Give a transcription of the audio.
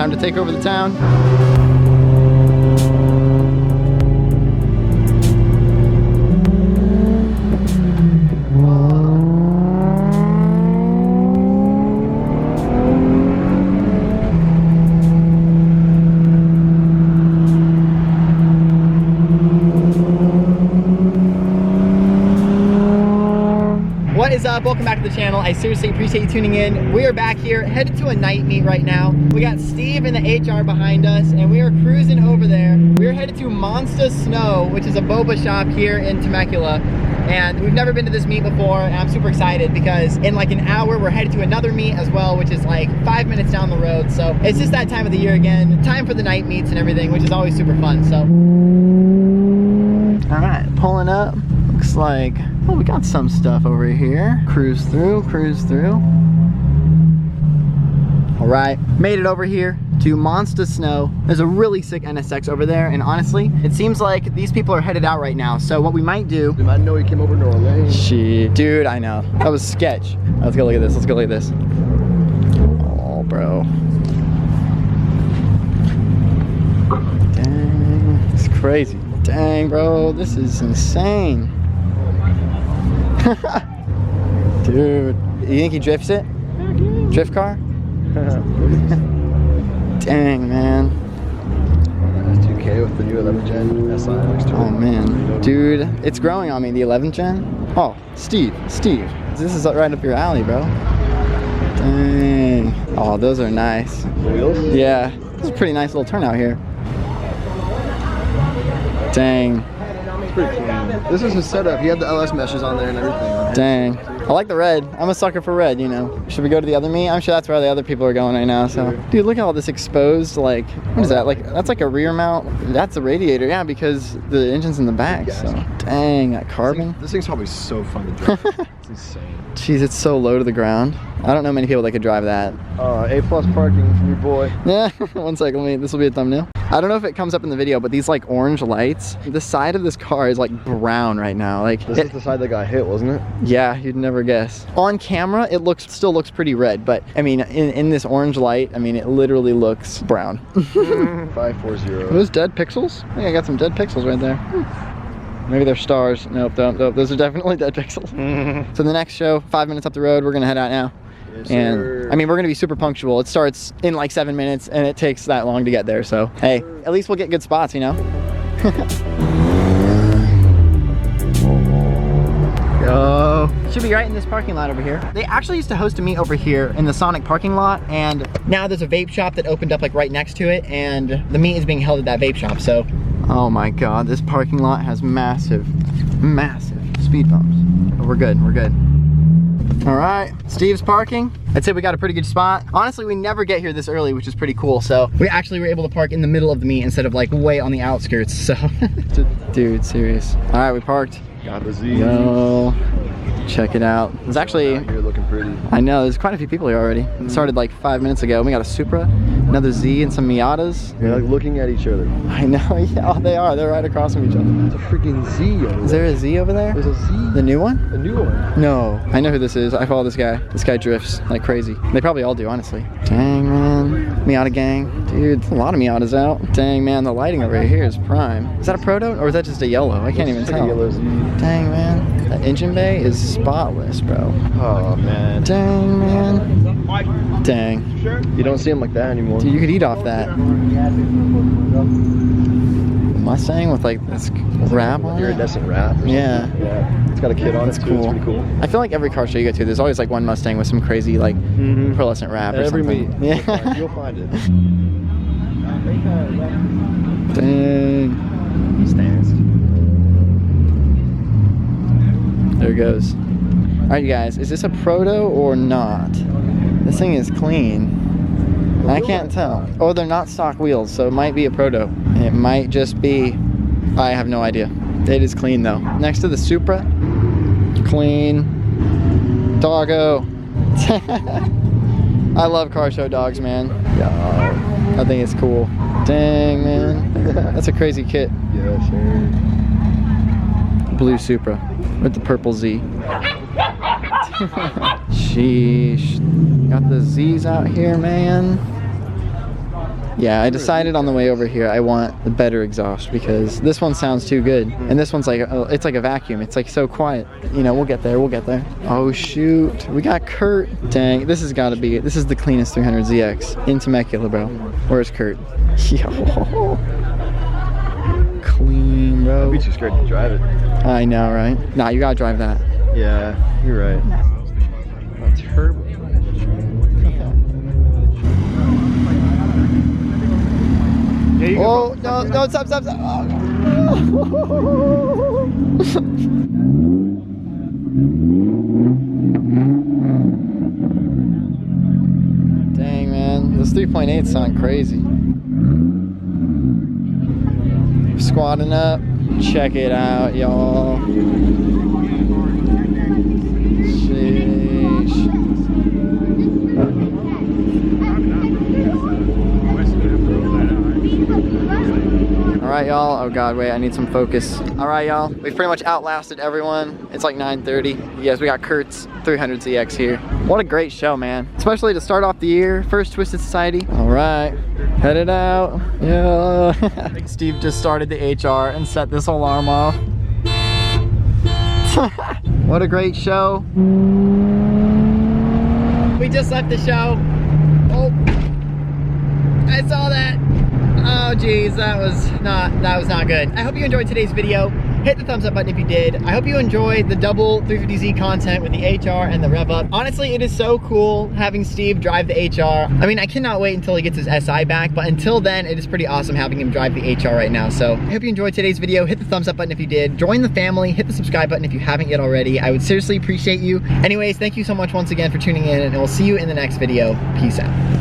Time to take over the town. What is up? Welcome back to the channel. I seriously appreciate you tuning in. We are back here, headed to a night meet right now. We got Steve and the HR behind us, and we are cruising over there. We're headed to Monster Snow, which is a boba shop here in Temecula. And we've never been to this meet before, and I'm super excited because in like an hour, we're headed to another meet as well, which is like 5 minutes down the road. So it's just that time of the year again, time for the night meets and everything, which is always super fun, so. All right, pulling up. Looks like, oh, we got some stuff over here. Cruise through, cruise through. All right, made it over here to Monster Snow. There's a really sick NSX over there, and honestly, it seems like these people are headed out right now. So what we might do... Dude, I know he came over to our lane. Shit, dude, I know. That was sketch. Let's go look at this, let's go look at this. Oh, bro. Dang, it's crazy. Dang, bro, this is insane. Dude, you think he drifts it? Drift car? Dang, man. S2K with the new 11th gen SI. Oh man, dude, it's growing on me, the 11th gen. Oh, Steve, this is right up your alley, bro. Dang. Oh, those are nice. The wheels? Yeah, this is a pretty nice little turnout here. Dang. It's pretty clean. This is his setup. He had the LS meshes on there and everything. Dang. I like the red. I'm a sucker for red, you know. Should we go to the other meet? I'm sure that's where the other people are going right now, so. Dude, look at all this exposed, like, what is that? Like, that's like a rear mount. That's a radiator, yeah, because the engine's in the back, so. Dang, that carbon. This thing's probably so fun to drive. It's insane. Jeez, it's so low to the ground. I don't know many people that could drive that. A+ parking from your boy. Yeah, one second, this will be a thumbnail. I don't know if it comes up in the video, but these like orange lights, the side of this car is like brown right now. Like this is the side that got hit, wasn't it? Yeah, you'd never guess. On camera, it still looks pretty red, but I mean, in this orange light, I mean, it literally looks brown. 540. Are those dead pixels? I think I got some dead pixels right there. Maybe they're stars. Nope, those are definitely dead pixels. So the next show, 5 minutes up the road, we're gonna head out now. Yes, and sir. I mean, we're gonna be super punctual. It starts in like 7 minutes and it takes that long to get there. So hey, at least we'll get good spots, you know? Go. Should be right in this parking lot over here. They actually used to host a meet over here in the Sonic parking lot, and now there's a vape shop that opened up like right next to it, and the meet is being held at that vape shop, so. Oh my God, this parking lot has massive speed bumps. But we're good, we're good. All right, Steve's parking. I'd say we got a pretty good spot. Honestly, we never get here this early, which is pretty cool. So we actually were able to park in the middle of the meet instead of like way on the outskirts, so. Dude, serious. All right, we parked. Got the Z. Yo, check it out. It's actually, You're looking pretty. I know, there's quite a few people here already. It started like 5 minutes ago. We got a Supra, another Z, and some Miatas. You're like looking at each other. I know, yeah, oh, they are. They're right across from each other. It's a freaking Z over there. Is there a Z over there? There's a Z. The new one? A new one. No, I know who this is. I follow this guy. This guy drifts like crazy. They probably all do, honestly. Dang, man. Miata gang. Dude, a lot of Miatas out. Dang, man, the lighting over here is prime. Is that a Proto or is that just a yellow? I can't even It's tell. a yellow Z. Dang, man. That engine bay is spotless, bro. Oh, man. Dang, man. Dang. You don't see them like that anymore. Dude, you could eat off that. Mustang with like this wrap on it? Iridescent wrap. Or Yeah. something. Yeah. It's got a kit on That's it too. cool. It's pretty cool. I feel like every car show you go to, there's always like one Mustang with some crazy like pearlescent wrap or Every something. meet. Yeah. You'll find it. Dang. Stands. There it goes. All right, you guys, is this a Proto or not? This thing is clean. I can't tell. Oh, they're not stock wheels, so it might be a Proto. It might just be, I have no idea. It is clean though. Next to the Supra, clean. Doggo. I love car show dogs, man. Yeah, I think it's cool. Dang, man. That's a crazy kit. Yeah, sure. Blue Supra with the purple Z. Sheesh. Got the Z's out here, man. Yeah, I decided on the way over here I want the better exhaust because this one sounds too good. And this one's like, it's like a vacuum. It's like so quiet. You know, we'll get there, we'll get there. Oh shoot, we got Kurt. Dang, this has gotta be it. This is the cleanest 350z's in Temecula, bro. Where's Kurt? Yo. Clean, bro. I'd be too scared to drive it. I know, right? Nah, you gotta drive that. Yeah, you're right. A turbo. Oh, no, no, stop, stop, stop. Oh, dang, man. Those 3.8s sound crazy. Squatting up. Check it out, y'all. Alright, y'all. Oh god, wait, I need some focus. Alright, y'all. We've pretty much outlasted everyone. It's like 9:30. Yes, we got Kurt's 300ZX here. What a great show, man. Especially to start off the year. First Twisted Society. Alright. Headed out. Yeah. Steve just started the HR and set this alarm off. What a great show. We just left the show. Oh. I saw that. Oh geez, that was not good. I hope you enjoyed today's video. Hit the thumbs up button if you did. I hope you enjoyed the double 350Z content with the HR and the Rev-Up. Honestly, it is so cool having Steve drive the HR. I mean, I cannot wait until he gets his SI back, but until then, it is pretty awesome having him drive the HR right now. So I hope you enjoyed today's video. Hit the thumbs up button if you did. Join the family. Hit the subscribe button if you haven't yet already. I would seriously appreciate you. Anyways, thank you so much once again for tuning in, and we'll see you in the next video. Peace out.